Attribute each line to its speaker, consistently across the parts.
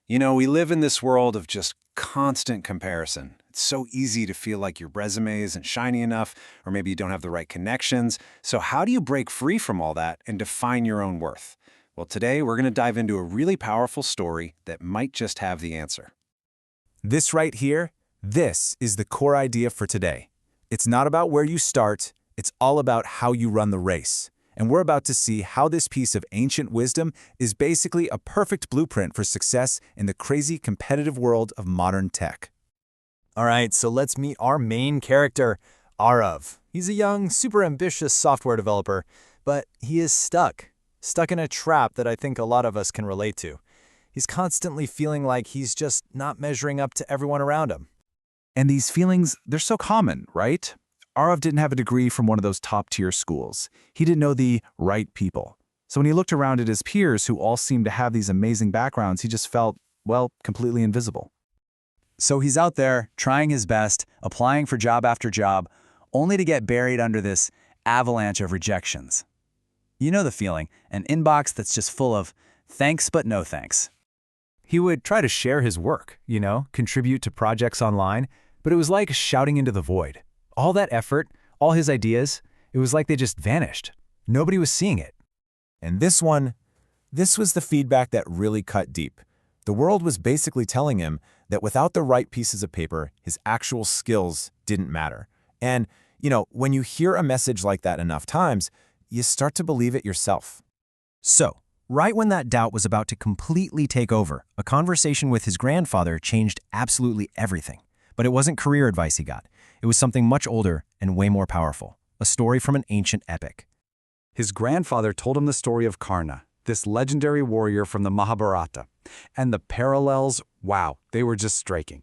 Speaker 1: You know, we live in this world of just constant comparison. It's so easy to feel like your resume isn't shiny enough, or maybe you don't have the right connections. So how do you break free from all that and define your own worth? Well, today we're going to dive into a really powerful story that might just have the answer.
Speaker 2: This right here, this is the core idea for today. It's not about where you start, it's all about how you run the race. And we're about to see how this piece of ancient wisdom is basically a perfect blueprint for success in the crazy competitive world of modern tech.
Speaker 3: All right, so let's meet our main character, Aarav. He's a young, super ambitious software developer, but he is stuck in a trap that I think a lot of us can relate to. He's constantly feeling like he's just not measuring up to everyone around him.
Speaker 2: And these feelings, they're so common, right? Aarav didn't have a degree from one of those top-tier schools. He didn't know the right people. So when he looked around at his peers who all seemed to have these amazing backgrounds, he just felt, well, completely invisible.
Speaker 4: So he's out there trying his best, applying for job after job, only to get buried under this avalanche of rejections. You know the feeling, an inbox that's just full of thanks but no thanks.
Speaker 3: He would try to share his work, contribute to projects online, but it was like shouting into the void. All that effort, all his ideas, it was like they just vanished. Nobody was seeing it.
Speaker 2: And this was the feedback that really cut deep. The world was basically telling him that without the right pieces of paper, his actual skills didn't matter. And, when you hear a message like that enough times, you start to believe it yourself.
Speaker 5: So, right when that doubt was about to completely take over, a conversation with his grandfather changed absolutely everything. But it wasn't career advice he got. It was something much older and way more powerful, a story from an ancient epic.
Speaker 4: His grandfather told him the story of Karna, this legendary warrior from the Mahabharata. And the parallels, wow, they were just striking.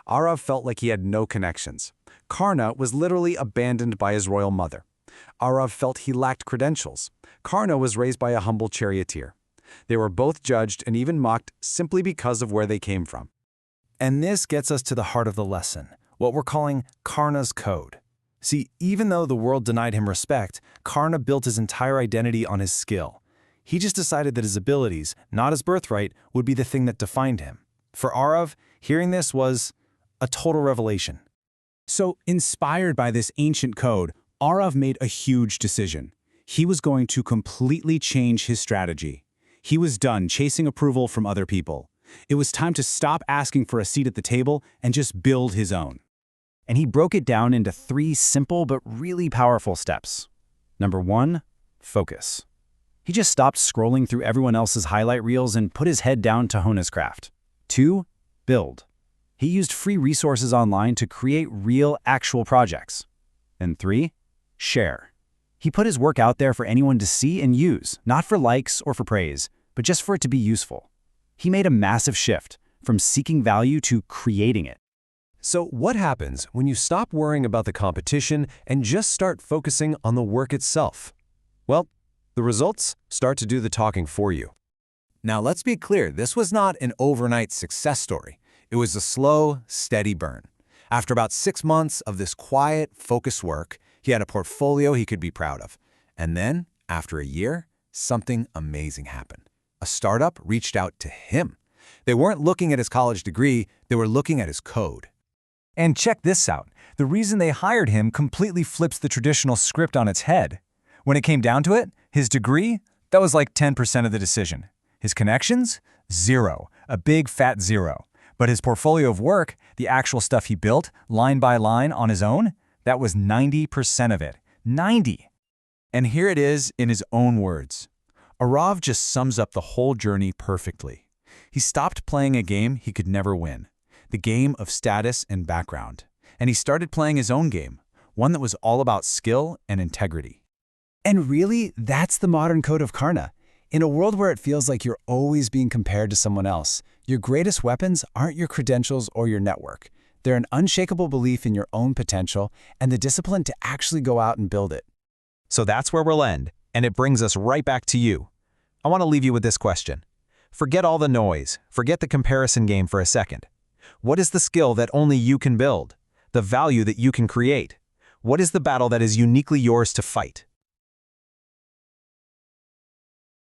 Speaker 4: Aarav felt like he had no connections. Karna was literally abandoned by his royal mother. Aarav felt he lacked credentials. Karna was raised by a humble charioteer. They were both judged and even mocked simply because of where they came from.
Speaker 2: And this gets us to the heart of the lesson, what we're calling Karna's code. See, even though the world denied him respect, Karna built his entire identity on his skill. He just decided that his abilities, not his birthright, would be the thing that defined him. For Aarav, hearing this was a total revelation.
Speaker 6: So, inspired by this ancient code, Aarav made a huge decision. He was going to completely change his strategy. He was done chasing approval from other people. It was time to stop asking for a seat at the table and just build his own.
Speaker 5: And he broke it down into 3 simple but really powerful steps. Number 1, focus. He just stopped scrolling through everyone else's highlight reels and put his head down to hone his craft. 2, build. He used free resources online to create real, actual projects. And 3, share. He put his work out there for anyone to see and use, not for likes or for praise, but just for it to be useful. He made a massive shift from seeking value to creating it.
Speaker 3: So what happens when you stop worrying about the competition and just start focusing on the work itself? Well, the results start to do the talking for you.
Speaker 2: Now, let's be clear, this was not an overnight success story. It was a slow, steady burn. After about 6 months of this quiet, focused work, he had a portfolio he could be proud of. And then, after a year, something amazing happened. A startup reached out to him. They weren't looking at his college degree, they were looking at his code.
Speaker 4: And check this out. The reason they hired him completely flips the traditional script on its head. When it came down to it, his degree, that was like 10% of the decision. His connections? 0. A big fat 0. But his portfolio of work, the actual stuff he built, line by line on his own, that was 90% of it. 90!
Speaker 2: And here it is in his own words. Aarav just sums up the whole journey perfectly. He stopped playing a game he could never win, the game of status and background. And he started playing his own game, one that was all about skill and integrity.
Speaker 6: And really, that's the modern code of Karna. In a world where it feels like you're always being compared to someone else, your greatest weapons aren't your credentials or your network. They're an unshakable belief in your own potential and the discipline to actually go out and build it.
Speaker 3: So that's where we'll end, and it brings us right back to you. I want to leave you with this question. Forget all the noise, forget the comparison game for a second. What is the skill that only you can build? The value that you can create? What is the battle that is uniquely yours to fight?